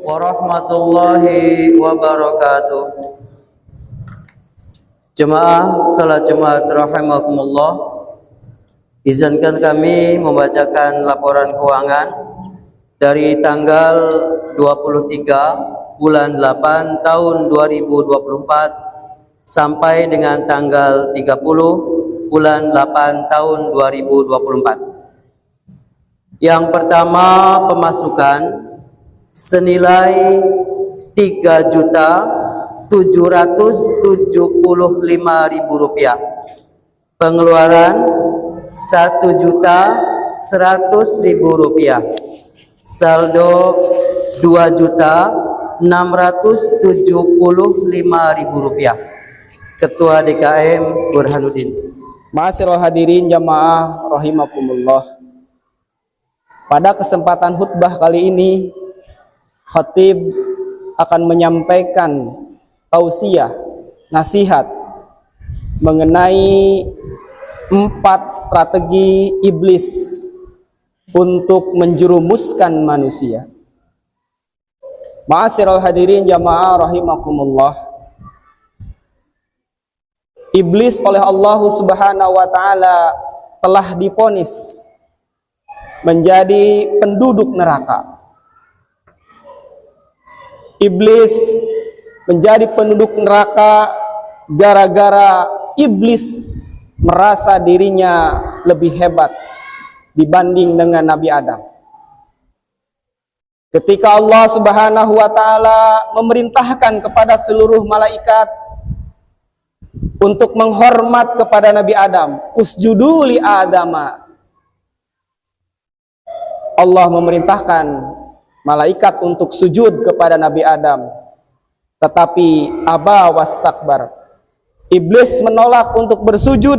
Warahmatullahi wabarakatuh. Jemaah salat Jumat rahimakumullah, izinkan kami membacakan laporan keuangan dari tanggal 23 bulan 8 tahun 2024 sampai dengan tanggal 30 bulan 8 tahun 2024. Yang pertama, pemasukan senilai Rp3.775.000, pengeluaran Rp1.100.000, saldo Rp2.675.000. Ketua DKM Burhanuddin. Ma'asyiral hadirin jamaah rahimakumullah. Pada kesempatan khutbah kali ini, khatib akan menyampaikan tausiah, nasihat mengenai 4 strategi iblis untuk menjerumuskan manusia. Ma'asyiral hadirin jamaah rahimakumullah. Iblis oleh Allah Subhanahu wa taala telah divonis menjadi penduduk neraka. Iblis menjadi penduduk neraka gara-gara iblis merasa dirinya lebih hebat dibanding dengan Nabi Adam. Ketika Allah Subhanahu wa taala memerintahkan kepada seluruh malaikat untuk menghormat kepada Nabi Adam, usjudu li Adama. Allah memerintahkan malaikat untuk sujud kepada Nabi Adam, tetapi aba wastakbar. Iblis menolak untuk bersujud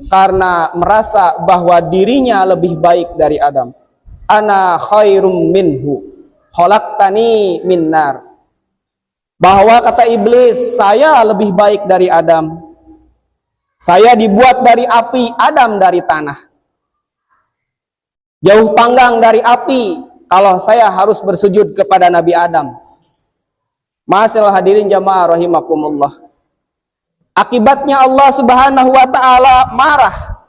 karena merasa bahwa dirinya lebih baik dari Adam. Ana khairum minhu, khalaqtani min nar. Bahwa kata iblis, saya lebih baik dari Adam. Saya dibuat dari api, Adam dari tanah. Jauh panggang dari api kalau saya harus bersujud kepada Nabi Adam. Ma'asyiral hadirin jamaah rahimakumullah. Akibatnya Allah Subhanahu wa taala marah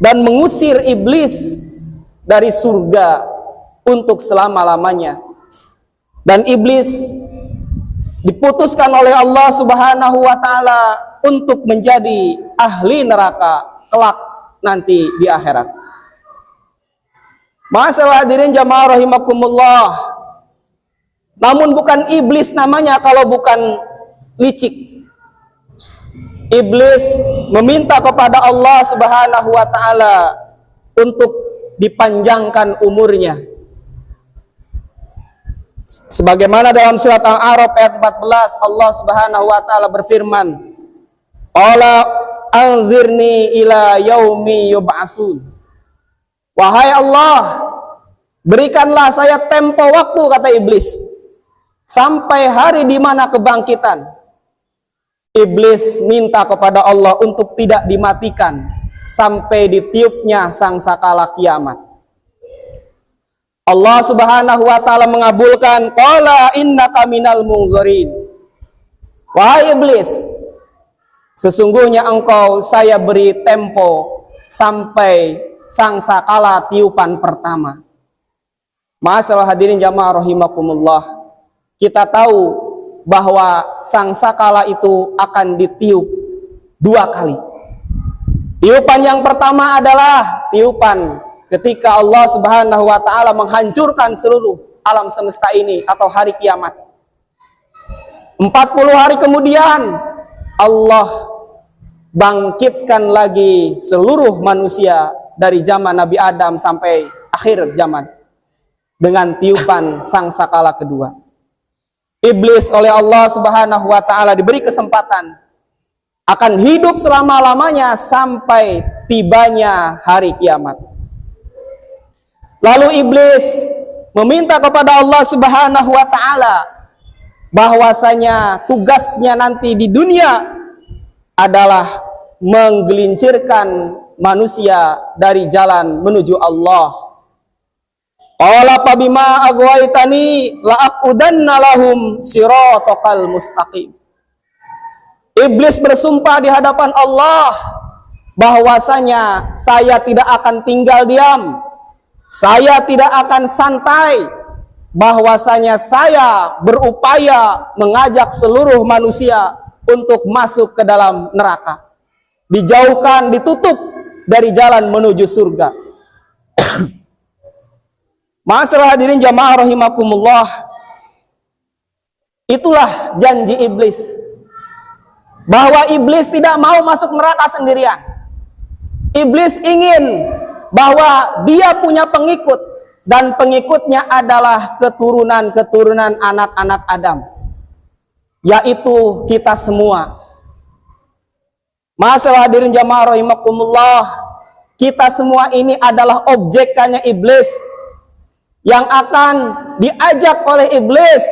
dan mengusir iblis dari surga untuk selama-lamanya. Dan iblis diputuskan oleh Allah Subhanahu wa taala untuk menjadi ahli neraka kelak nanti di akhirat. Ma'asyiral hadirin jamaah rahimakumullah. Namun bukan iblis namanya kalau bukan licik. Iblis meminta kepada Allah Subhanahu wa taala untuk dipanjangkan umurnya. Sebagaimana dalam surat Al-A'raf ayat 14, Allah Subhanahu wa taala berfirman, "Qala anzirni ila yaumi yub'atsun." Wahai Allah, berikanlah saya tempo waktu, kata iblis, sampai hari di mana kebangkitan. Iblis minta kepada Allah untuk tidak dimatikan sampai ditiupnya sangsakala kiamat. Allah Subhanahu wa taala mengabulkan, qala innaka minal munzirin. Wahai iblis, sesungguhnya engkau saya beri tempo sampai sangsakala tiupan pertama. Ma'asyiral hadirin jamaah rahimakumullah. Kita tahu bahwa sangsakala itu akan ditiup 2 kali. Tiupan yang pertama adalah tiupan ketika Allah Subhanahu wa taala menghancurkan seluruh alam semesta ini atau hari kiamat. 40 hari kemudian Allah bangkitkan lagi seluruh manusia dari zaman Nabi Adam sampai akhir zaman dengan tiupan sangsakala kedua. Iblis oleh Allah Subhanahu wa taala diberi kesempatan akan hidup selama-lamanya sampai tibanya hari kiamat. Lalu iblis meminta kepada Allah Subhanahu wa taala bahwasanya tugasnya nanti di dunia adalah menggelincirkan manusia dari jalan menuju Allah. Qala fa bima aghwaytani la aqudanna lahum siratal mustaqim. Iblis bersumpah di hadapan Allah bahwasanya saya tidak akan tinggal diam, saya tidak akan santai, bahwasanya saya berupaya mengajak seluruh manusia untuk masuk ke dalam neraka, dijauhkan, ditutup dari jalan menuju surga. Ma'asyiral hadirin jamaah rahimakumullah, itulah janji iblis, bahwa iblis tidak mau masuk neraka sendirian. Iblis ingin bahwa dia punya pengikut, dan pengikutnya adalah keturunan-keturunan anak-anak Adam, yaitu kita semua. Ma'asyiral hadirin jamaah rahimakumullah, kita semua ini adalah objekannya iblis, yang akan diajak oleh iblis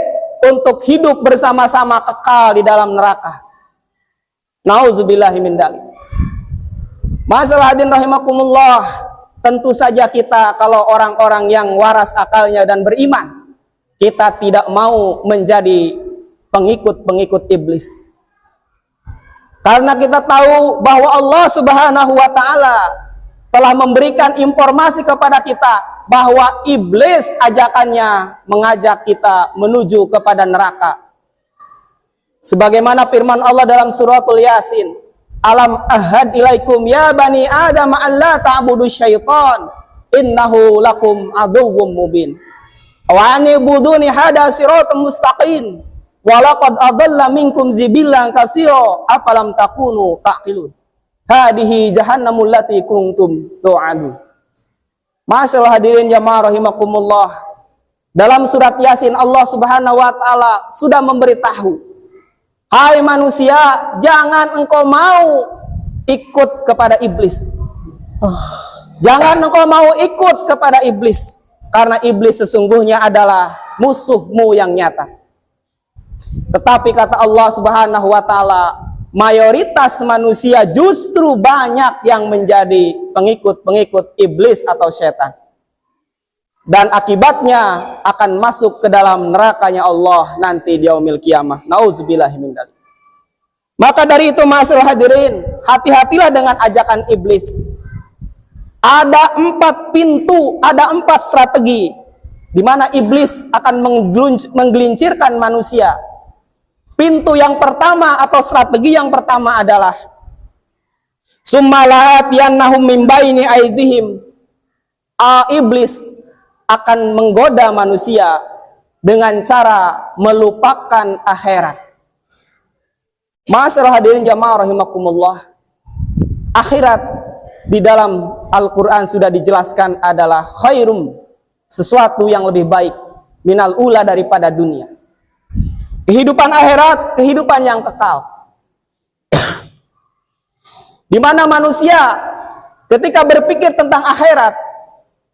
untuk hidup bersama-sama kekal di dalam neraka. Nauzubillahi min dzalik. Ma'asyiral hadirin rahimakumullah, tentu saja kita kalau orang-orang yang waras akalnya dan beriman, kita tidak mau menjadi pengikut-pengikut iblis. Karena kita tahu bahwa Allah Subhanahu wa taala telah memberikan informasi kepada kita bahwa iblis ajakannya mengajak kita menuju kepada neraka. Sebagaimana firman Allah dalam suratul Yasin, alam ahad ilaikum ya bani adam alla ta'budu syaitan innahu lakum aduwwum mubin wa anibuduni hada siratal mustaqim wa laqad adalla minkum zibillan katsira afalam takunu taqilun hadihi jahannamul lati kuntum tu'adu. Ma'asyiral hadirin jamaah rahimakumullah, dalam surat Yasin Allah Subhanahu wa taala sudah memberitahu, hai manusia, jangan engkau mau ikut kepada iblis. Jangan engkau mau ikut kepada iblis, karena iblis sesungguhnya adalah musuhmu yang nyata. Tetapi kata Allah Subhanahu wa taala, mayoritas manusia justru banyak yang menjadi pengikut-pengikut iblis atau setan. Dan akibatnya akan masuk ke dalam nerakanya Allah nanti di yaumil qiyamah. Nauzubillahi min dzalik. Maka dari itu ma'asyiral hadirin, hati-hatilah dengan ajakan iblis. Ada 4 pintu, ada 4 strategi di mana iblis akan menggelincirkan manusia. Pintu yang pertama atau strategi yang pertama adalah summa la'atiyannahum min baini aydihim. Iblis akan menggoda manusia dengan cara melupakan akhirat. Ma'asyiral hadirin jamaah rahimakumullah, akhirat di dalam Al-Quran sudah dijelaskan adalah khairum, sesuatu yang lebih baik, minal ula, daripada dunia. Kehidupan akhirat, kehidupan yang kekal, di mana manusia ketika berpikir tentang akhirat,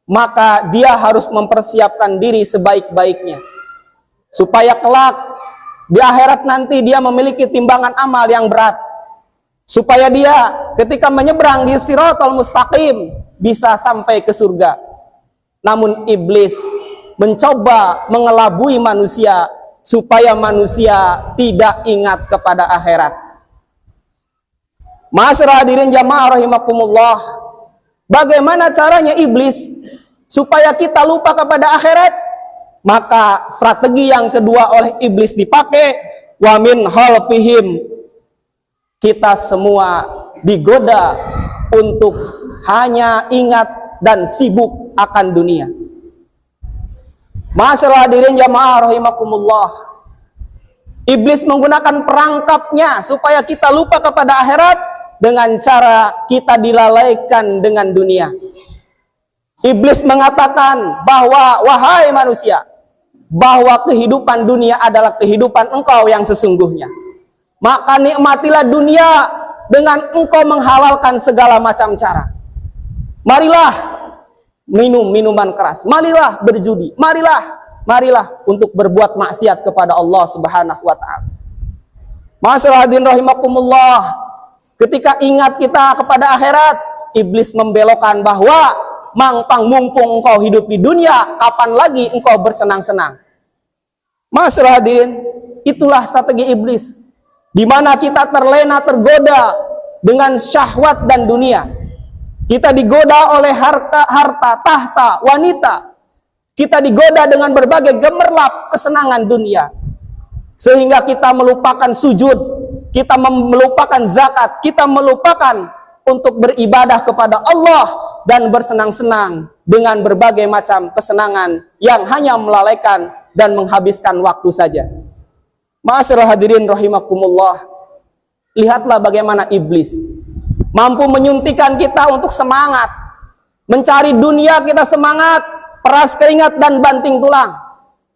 maka dia harus mempersiapkan diri sebaik-baiknya, supaya kelak di akhirat nanti dia memiliki timbangan amal yang berat, supaya dia ketika menyeberang di siratal mustaqim bisa sampai ke surga. Namun iblis mencoba mengelabui manusia supaya manusia tidak ingat kepada akhirat. Ma'asyiral hadirin jamaah rahimakumullah, bagaimana caranya iblis supaya kita lupa kepada akhirat? Maka strategi yang kedua oleh iblis dipakai, wa min khalfihim, kita semua digoda untuk hanya ingat dan sibuk akan dunia. Ma'asyiral hadirin jamaah rahimakumullah, iblis menggunakan perangkapnya supaya kita lupa kepada akhirat dengan cara kita dilalaikan dengan dunia. Iblis mengatakan bahwa, wahai manusia, bahwa kehidupan dunia adalah kehidupan engkau yang sesungguhnya. Maka nikmatilah dunia dengan engkau menghalalkan segala macam cara. Marilah minum minuman keras, marilah berjudi, marilah untuk berbuat maksiat kepada Allah Subhanahu wa taala. Ma'asyiral hadirin rahimakumullah, ketika ingat kita kepada akhirat, iblis membelokkan bahwa Mangpang mumpung engkau hidup di dunia, kapan lagi engkau bersenang-senang? Masalah hadirin, itulah strategi iblis, di mana kita terlena, tergoda dengan syahwat dan dunia. Kita digoda oleh harta, tahta, wanita. Kita digoda dengan berbagai gemerlap kesenangan dunia, sehingga kita melupakan sujud, kita melupakan zakat, kita melupakan untuk beribadah kepada Allah dan bersenang-senang dengan berbagai macam kesenangan yang hanya melalaikan dan menghabiskan waktu saja. Ma'asyiral hadirin rahimakumullah, lihatlah bagaimana iblis mampu menyuntikkan kita untuk semangat. Mencari dunia kita semangat, peras keringat dan banting tulang.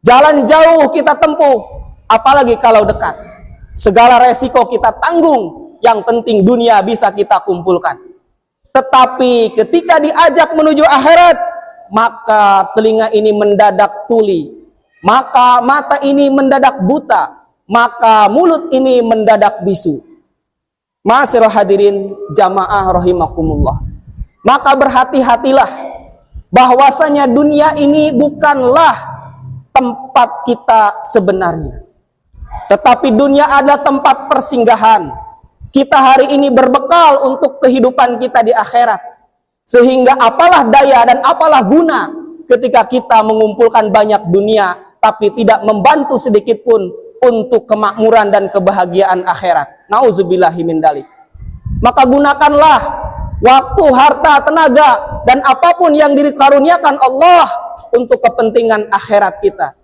Jalan jauh kita tempuh, apalagi kalau dekat. Segala resiko kita tanggung, yang penting dunia bisa kita kumpulkan. Tetapi ketika diajak menuju akhirat, maka telinga ini mendadak tuli, maka mata ini mendadak buta, maka mulut ini mendadak bisu. Ma'asyiral hadirin jamaah rahimakumullah, maka berhati-hatilah bahwasanya dunia ini bukanlah tempat kita sebenarnya, tetapi dunia adalah tempat persinggahan. Kita hari ini berbekal untuk kehidupan kita di akhirat, sehingga apalah daya dan apalah guna ketika kita mengumpulkan banyak dunia tapi tidak membantu sedikit pun untuk kemakmuran dan kebahagiaan akhirat. Nauzubillahi min dzalik. Maka gunakanlah waktu, harta, tenaga dan apapun yang dikaruniakan Allah untuk kepentingan akhirat kita.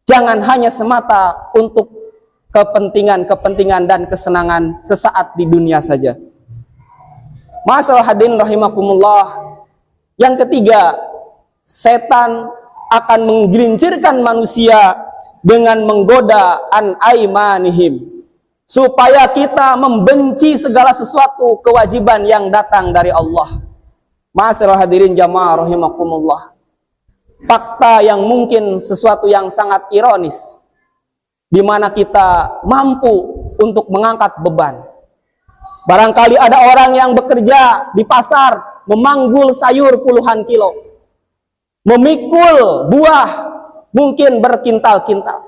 Jangan hanya semata untuk kepentingan dan kesenangan sesaat di dunia saja. Masalah hadirin rahimakumullah, yang ketiga, setan akan menggelincirkan manusia dengan menggoda an aimanihim, supaya kita membenci segala sesuatu kewajiban yang datang dari Allah. Masalah hadirin jamaah rahimakumullah, fakta yang mungkin sesuatu yang sangat ironis, di mana kita mampu untuk mengangkat beban. Barangkali ada orang yang bekerja di pasar, memanggul sayur puluhan kilo, memikul buah mungkin berkintal-kintal,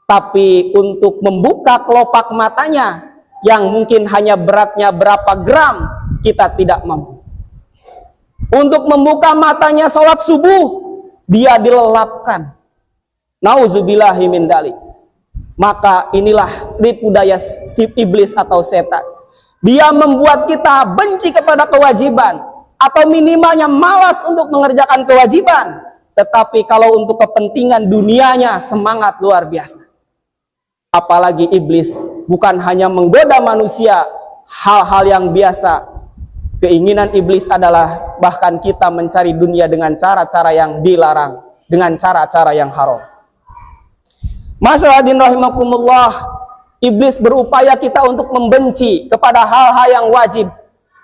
tapi untuk membuka kelopak matanya yang mungkin hanya beratnya berapa gram, kita tidak mampu. Untuk membuka matanya sholat subuh, dia dilelapkan. Nauzubillahi min dzalik. Maka inilah tipu daya si iblis atau setan. Dia membuat kita benci kepada kewajiban, atau minimalnya malas untuk mengerjakan kewajiban. Tetapi kalau untuk kepentingan dunianya, semangat luar biasa. Apalagi iblis bukan hanya menggoda manusia hal-hal yang biasa. Keinginan iblis adalah bahkan kita mencari dunia dengan cara-cara yang dilarang, dengan cara-cara yang haram. Masalah hadirin rahimakumullah, iblis berupaya kita untuk membenci kepada hal-hal yang wajib,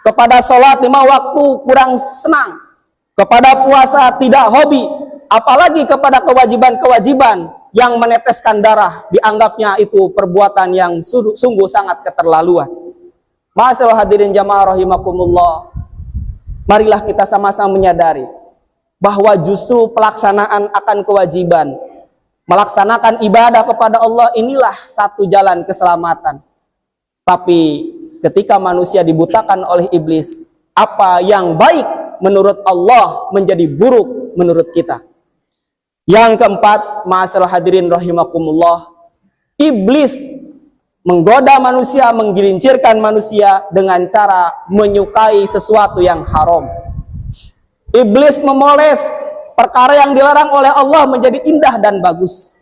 kepada sholat 5 waktu kurang senang, kepada puasa tidak hobi, apalagi kepada kewajiban-kewajiban yang meneteskan darah, dianggapnya itu perbuatan yang sungguh sangat keterlaluan. Masalah hadirin jamaah rahimakumullah, marilah kita sama-sama menyadari bahwa justru pelaksanaan akan kewajiban, melaksanakan ibadah kepada Allah, inilah satu jalan keselamatan. Tapi ketika manusia dibutakan oleh iblis, apa yang baik menurut Allah menjadi buruk menurut kita. Yang keempat, ma'asyiral hadirin rahimakumullah, iblis menggoda manusia, menggelincirkan manusia dengan cara menyukai sesuatu yang haram. Iblis memoles perkara yang dilarang oleh Allah menjadi indah dan bagus.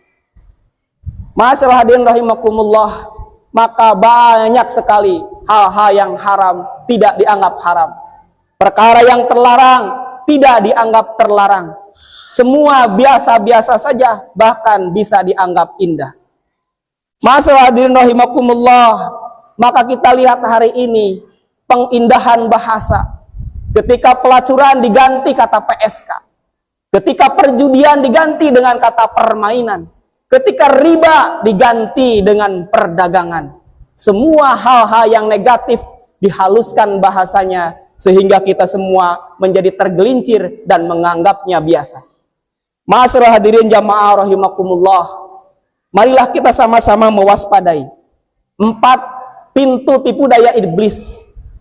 Ma'asyiral hadirin rahimakumullah, maka banyak sekali hal-hal yang haram tidak dianggap haram. Perkara yang terlarang tidak dianggap terlarang. Semua biasa-biasa saja, bahkan bisa dianggap indah. Ma'asyiral hadirin rahimakumullah, maka kita lihat hari ini pengindahan bahasa. Ketika pelacuran diganti kata PSK. Ketika perjudian diganti dengan kata permainan. Ketika riba diganti dengan perdagangan. Semua hal-hal yang negatif dihaluskan bahasanya sehingga kita semua menjadi tergelincir dan menganggapnya biasa. Ma'asyiral hadirin jamaah rahimakumullah, marilah kita sama-sama mewaspadai 4 pintu tipu daya iblis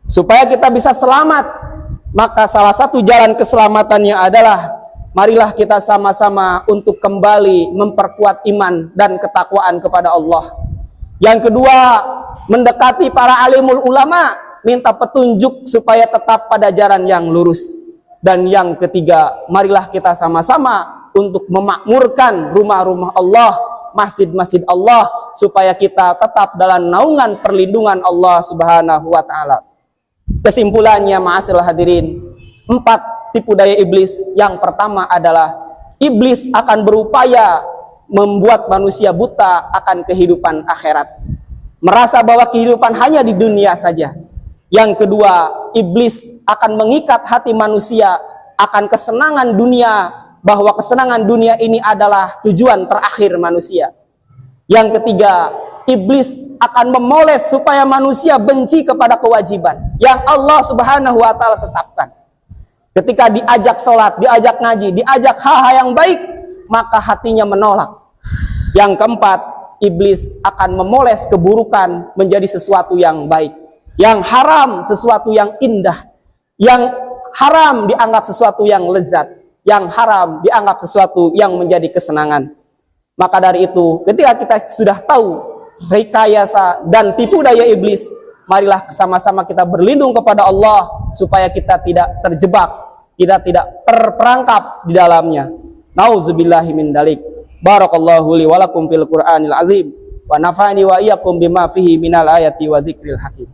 supaya kita bisa selamat. Maka salah satu jalan keselamatannya adalah marilah kita sama-sama untuk kembali memperkuat iman dan ketakwaan kepada Allah. Yang kedua, mendekati para alimul ulama, minta petunjuk supaya tetap pada jalan yang lurus. Dan yang ketiga, marilah kita sama-sama untuk memakmurkan rumah-rumah Allah, masjid-masjid Allah, supaya kita tetap dalam naungan perlindungan Allah Subhanahu wa Ta'ala. Kesimpulannya, ma'asyiral hadirin, 4 tipu daya iblis. Yang pertama adalah iblis akan berupaya membuat manusia buta akan kehidupan akhirat, merasa bahwa kehidupan hanya di dunia saja. Yang kedua, iblis akan mengikat hati manusia akan kesenangan dunia, bahwa kesenangan dunia ini adalah tujuan terakhir manusia. Yang ketiga, iblis akan memoles supaya manusia benci kepada kewajiban yang Allah Subhanahu wa Ta'ala tetapkan. Ketika diajak sholat, diajak ngaji, diajak hal-hal yang baik, maka hatinya menolak. Yang keempat, iblis akan memoles keburukan menjadi sesuatu yang baik, yang haram sesuatu yang indah, yang haram dianggap sesuatu yang lezat, yang haram dianggap sesuatu yang menjadi kesenangan. Maka dari itu, ketika kita sudah tahu rekayasa dan tipu daya iblis, marilah sama-sama kita berlindung kepada Allah supaya kita tidak terjebak, kita tidak terperangkap di dalamnya. Nauzubillahi min dalik. Barakallahu li wa lakum fil Qur'anil azim wa nafa'ani wa iyyakum bima fihi minal ayati wa dzikril hakim.